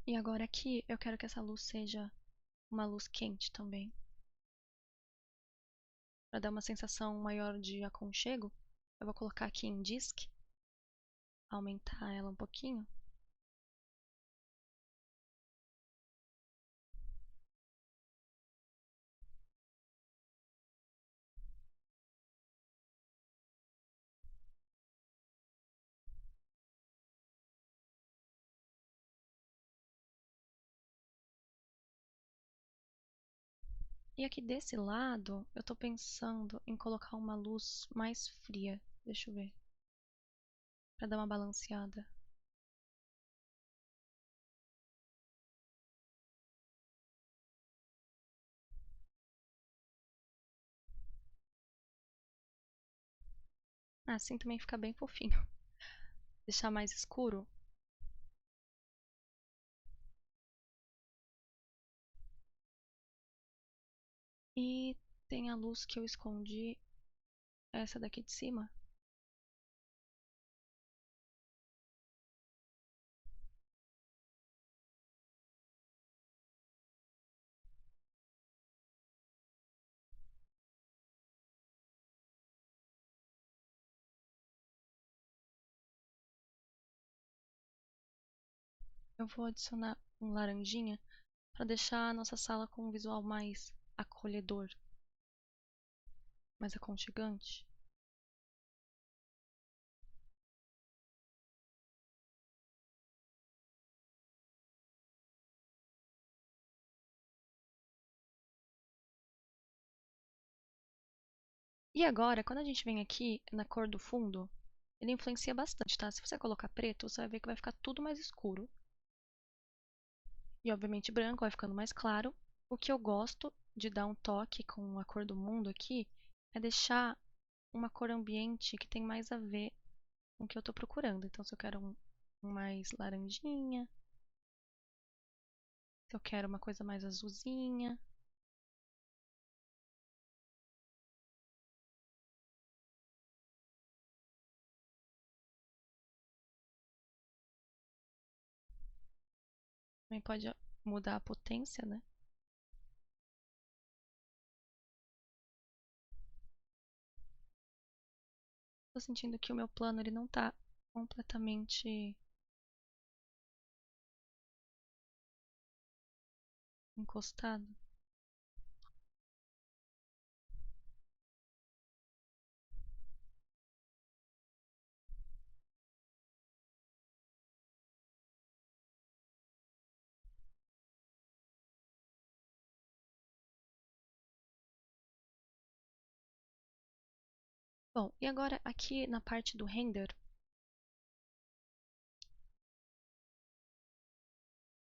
A: E agora aqui eu quero que essa luz seja uma luz quente também. Para dar uma sensação maior de aconchego, eu vou colocar aqui em Disk, aumentar ela um pouquinho. E aqui desse lado, eu tô pensando em colocar uma luz mais fria. Deixa eu ver. Para dar uma balanceada. Ah, assim também fica bem fofinho. Deixar mais escuro. E tem a luz que eu escondi, essa daqui de cima. Eu vou adicionar um laranjinha para deixar a nossa sala com um visual mais acolhedor, mais aconchegante. E agora, quando a gente vem aqui na cor do fundo, ele influencia bastante, tá? Se você colocar preto, você vai ver que vai ficar tudo mais escuro. E obviamente branco vai ficando mais claro. O que eu gosto de dar um toque com a cor do mundo aqui é deixar uma cor ambiente que tem mais a ver com o que eu estou procurando. Então, se eu quero um mais laranjinha, se eu quero uma coisa mais azulzinha. Também pode mudar a potência, né? Tô sentindo que o meu plano ele não tá completamente encostado. Bom, e agora aqui na parte do render,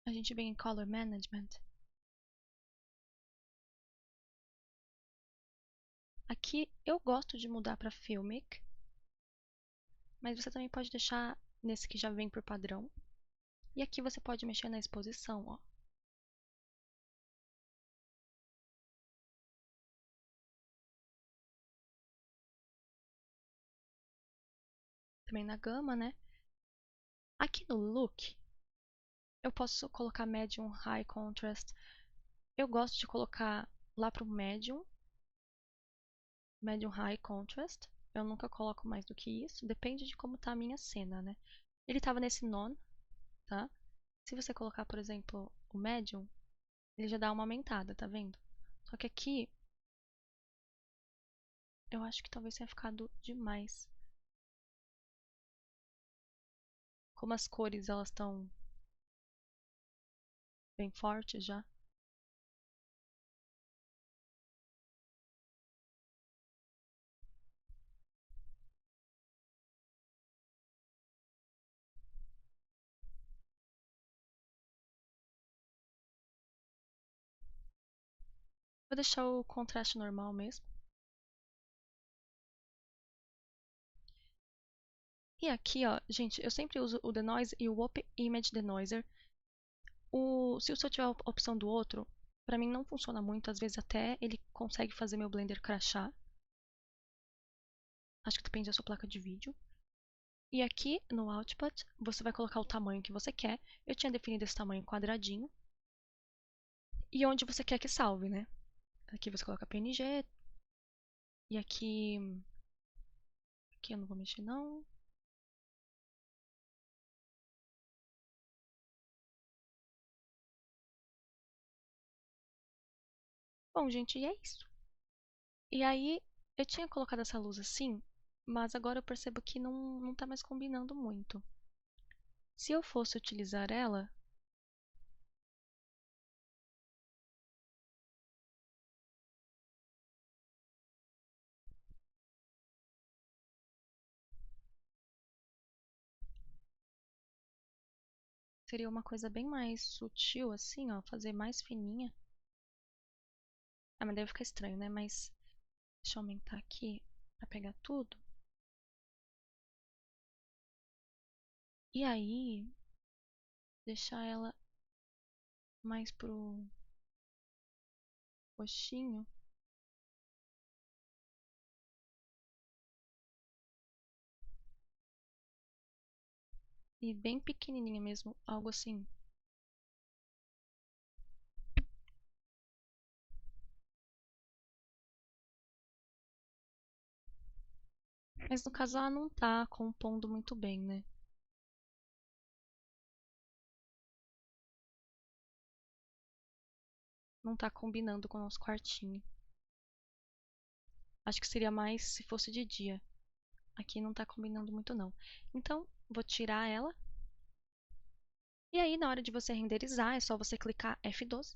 A: a gente vem em Color Management. Aqui eu gosto de mudar para Filmic, mas você também pode deixar nesse que já vem por padrão. E aqui você pode mexer na exposição, ó. Também na gama, né? Aqui no Look, eu posso colocar Medium, High Contrast. Eu gosto de colocar lá pro Medium, Medium High Contrast. Eu nunca coloco mais do que isso, depende de como tá a minha cena, né? Ele tava nesse None, tá? Se você colocar, por exemplo, o Medium, ele já dá uma aumentada, tá vendo? Só que aqui, eu acho que talvez tenha ficado demais. Como as cores, elas estão bem fortes já. Vou deixar o contraste normal mesmo. E aqui, ó, gente, eu sempre uso o Denoise e o Op Image Denoiser. Se o seu tiver a opção do outro, pra mim não funciona muito. Às vezes até ele consegue fazer meu Blender crashar. Acho que depende da sua placa de vídeo. E aqui no Output, você vai colocar o tamanho que você quer. Eu tinha definido esse tamanho quadradinho. E onde você quer que salve, né? Aqui você coloca PNG. E aqui... Aqui eu não vou mexer, não. Bom, gente, e é isso. E aí, eu tinha colocado essa luz assim, mas agora eu percebo que não tá mais combinando muito. Se eu fosse utilizar ela, seria uma coisa bem mais sutil assim, ó, fazer mais fininha. Ah, mas deve ficar estranho, né? Mas deixa eu aumentar aqui pra pegar tudo. E aí, deixar ela mais pro roxinho. E bem pequenininha mesmo, algo assim. Mas no caso ela não tá compondo muito bem, né? Não tá combinando com o nosso quartinho. Acho que seria mais se fosse de dia. Aqui não tá combinando muito não. Então, vou tirar ela. E aí, na hora de você renderizar, é só você clicar F12.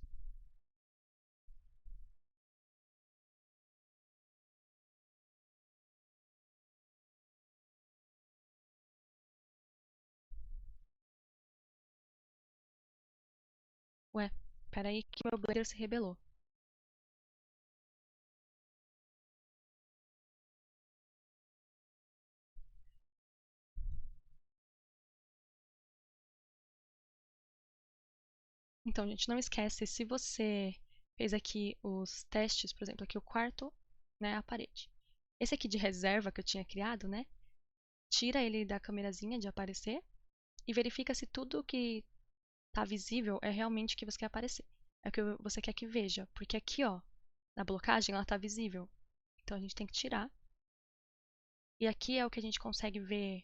A: Ué, peraí que meu Blender se rebelou. Então, gente, não esquece, se você fez aqui os testes, por exemplo, aqui o quarto, né, a parede. Esse aqui de reserva que eu tinha criado, né, tira ele da câmerazinha de aparecer e verifica se tudo que tá visível é realmente o que você quer aparecer. É o que você quer que veja, porque aqui, ó, na blocagem ela tá visível. Então a gente tem que tirar. E aqui é o que a gente consegue ver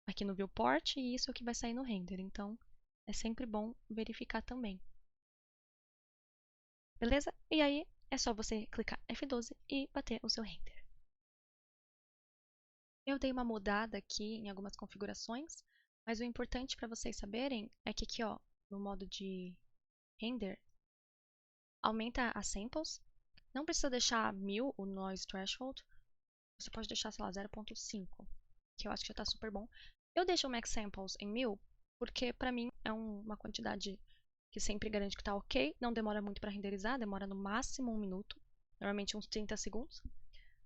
A: aqui no viewport e isso é o que vai sair no render. Então é sempre bom verificar também. Beleza? E aí é só você clicar F12 e bater o seu render. Eu dei uma mudada aqui em algumas configurações, mas o importante para vocês saberem é que aqui, ó, no modo de render, aumenta as samples. Não precisa deixar 1000 o noise threshold. você pode deixar, sei lá, 0.5, que eu acho que já tá super bom. Eu deixo o max samples em 1000, porque pra mim é uma quantidade que sempre garante que tá ok, não demora muito pra renderizar, demora no máximo 1 minuto, normalmente uns 30 segundos.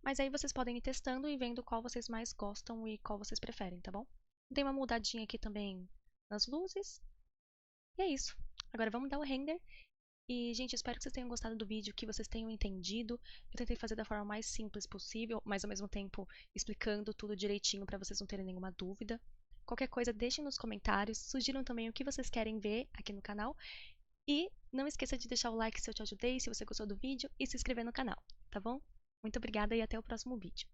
A: Mas aí vocês podem ir testando e vendo qual vocês mais gostam e qual vocês preferem, tá bom? Tem uma mudadinha aqui também nas luzes. E é isso. Agora vamos dar o render. E, gente, espero que vocês tenham gostado do vídeo, que vocês tenham entendido. Eu tentei fazer da forma mais simples possível, mas ao mesmo tempo explicando tudo direitinho para vocês não terem nenhuma dúvida. Qualquer coisa, deixem nos comentários. Sugiram também o que vocês querem ver aqui no canal. E não esqueça de deixar o like se eu te ajudei, se você gostou do vídeo, e se inscrever no canal, tá bom? Muito obrigada e até o próximo vídeo.